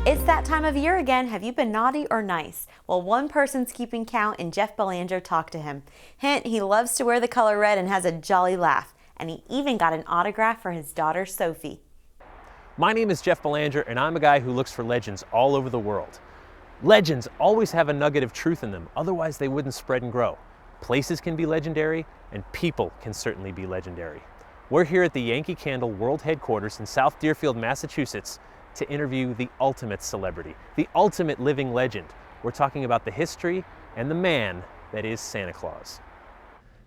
It's that time of year again. Have you been naughty or nice? Well, one person's keeping count, and Jeff Belanger talked to him. Hint, he loves to wear the color red and has a jolly laugh. And he even got an autograph for his daughter, Sophie. My name is Jeff Belanger, and I'm a guy who looks for legends all over the world. Legends always have a nugget of truth in them, otherwise they wouldn't spread and grow. Places can be legendary, and people can certainly be legendary. We're here at the Yankee Candle World Headquarters in South Deerfield, Massachusetts, to interview the ultimate celebrity, the ultimate living legend. We're talking about the history and the man that is Santa Claus.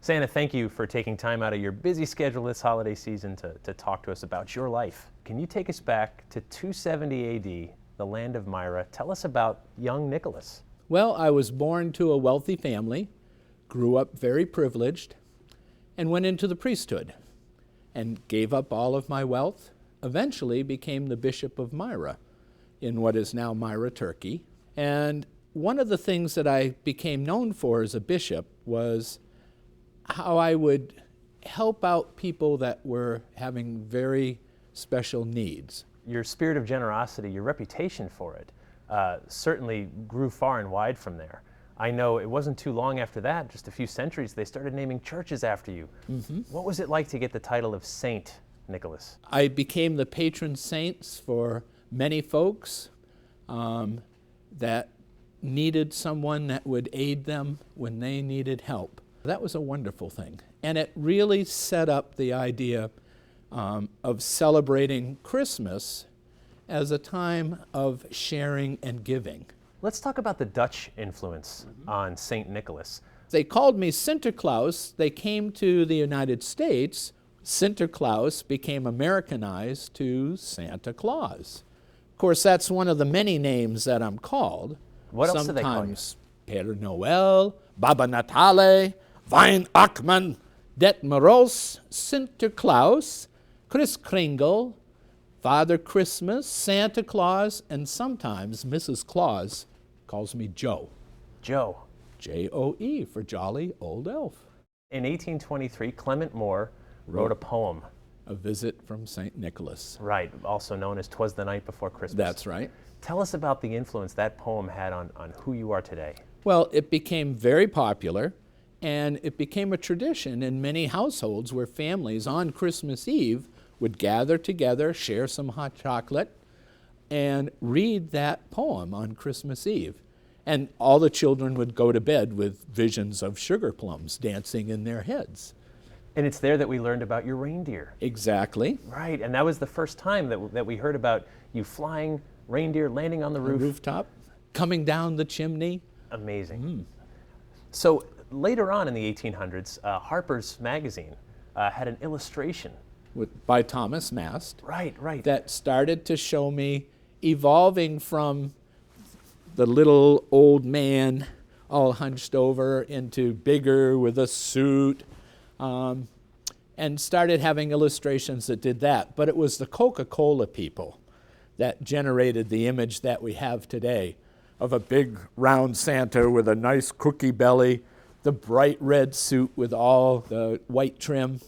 Santa, thank you for taking time out of your busy schedule this holiday season to talk to us about your life. Can you take us back to 270 AD, the land of Myra? Tell us about young Nicholas. Well, I was born to a wealthy family, grew up very privileged, and went into the priesthood, and gave up all of my wealth, eventually became the Bishop of Myra in what is now Myra, Turkey. And one of the things that I became known for as a bishop was how I would help out people that were having very special needs. Your spirit of generosity, your reputation for it, certainly grew far and wide from there. I know it wasn't too long after that, just a few centuries, they started naming churches after you. Mm-hmm. What was it like to get the title of Saint Nicholas? I became the patron saints for many folks that needed someone that would aid them when they needed help. That was a wonderful thing. And it really set up the idea of celebrating Christmas as a time of sharing and giving. Let's talk about the Dutch influence on Saint Nicholas. They called me Sinterklaas. They came to the United States. Sinterklaas became Americanized to Santa Claus. Of course, that's one of the many names that I'm called. What else do they call you? Sometimes Père Noël, Baba Natale, Weihnachtsmann, Det Moroz, Sinterklaas, Kris Kringle, Father Christmas, Santa Claus, and sometimes Mrs. Claus calls me Joe. Joe. J-O-E for Jolly Old Elf. In 1823, Clement Moore wrote a poem. A Visit from St. Nicholas. Right, also known as 'Twas the Night Before Christmas. That's right. Tell us about the influence that poem had on who you are today. Well, it became very popular, and it became a tradition in many households where families on Christmas Eve would gather together, share some hot chocolate, and read that poem on Christmas Eve. And all the children would go to bed with visions of sugar plums dancing in their heads. And it's there that we learned about your reindeer. Exactly. Right, and that was the first time that we heard about you flying reindeer, landing on the roof. Rooftop, coming down the chimney. Amazing. So later on in the 1800s, Harper's Magazine had an illustration. By Thomas Mast. Right. That started to show me evolving from the little old man all hunched over into bigger with a suit, and started having illustrations that did that. But it was the Coca-Cola people that generated the image that we have today of a big round Santa with a nice cookie belly, the bright red suit with all the white trim,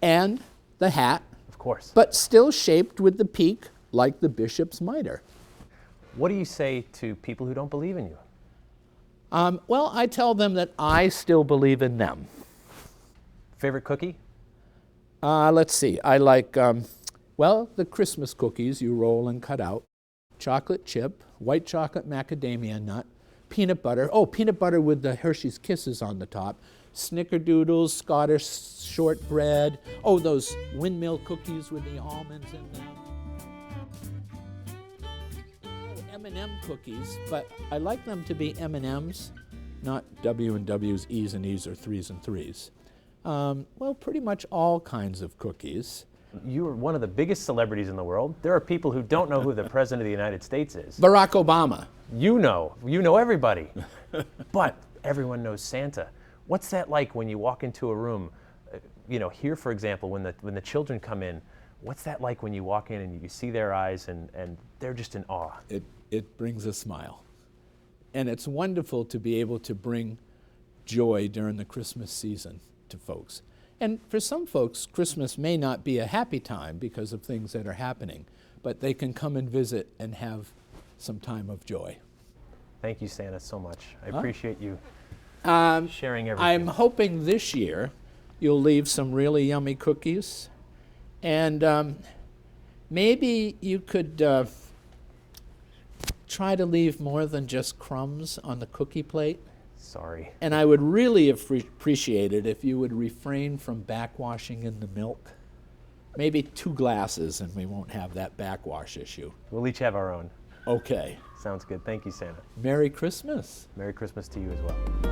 and the hat, of course, but still shaped with the peak like the bishop's mitre. What do you say to people who don't believe in you? Well, I tell them that I still believe in them. Favorite cookie? Let's see. I like, the Christmas cookies you roll and cut out, chocolate chip, white chocolate macadamia nut, peanut butter. Oh, peanut butter with the Hershey's Kisses on the top. Snickerdoodles, Scottish shortbread. Oh, those windmill cookies with the almonds in them. M&M cookies, but I like them to be M&Ms, not W and W's, E's and E's, or 3's and 3's. Well, pretty much all kinds of cookies. You are one of the biggest celebrities in the world. There are people who don't know who the President of the United States is. Barack Obama. You know everybody. But everyone knows Santa. What's that like when you walk into a room? Here, for example, when the children come in, what's that like when you walk in and you see their eyes and they're just in awe? It brings a smile. And it's wonderful to be able to bring joy during the Christmas season to folks. And for some folks, Christmas may not be a happy time because of things that are happening, but they can come and visit and have some time of joy. Thank you, Santa, so much. I appreciate you sharing everything. I'm hoping this year you'll leave some really yummy cookies, and maybe you could try to leave more than just crumbs on the cookie plate. Sorry. And I would really appreciate it if you would refrain from backwashing in the milk. Maybe 2 glasses and we won't have that backwash issue. We'll each have our own. Okay. Sounds good. Thank you, Santa. Merry Christmas. Merry Christmas to you as well.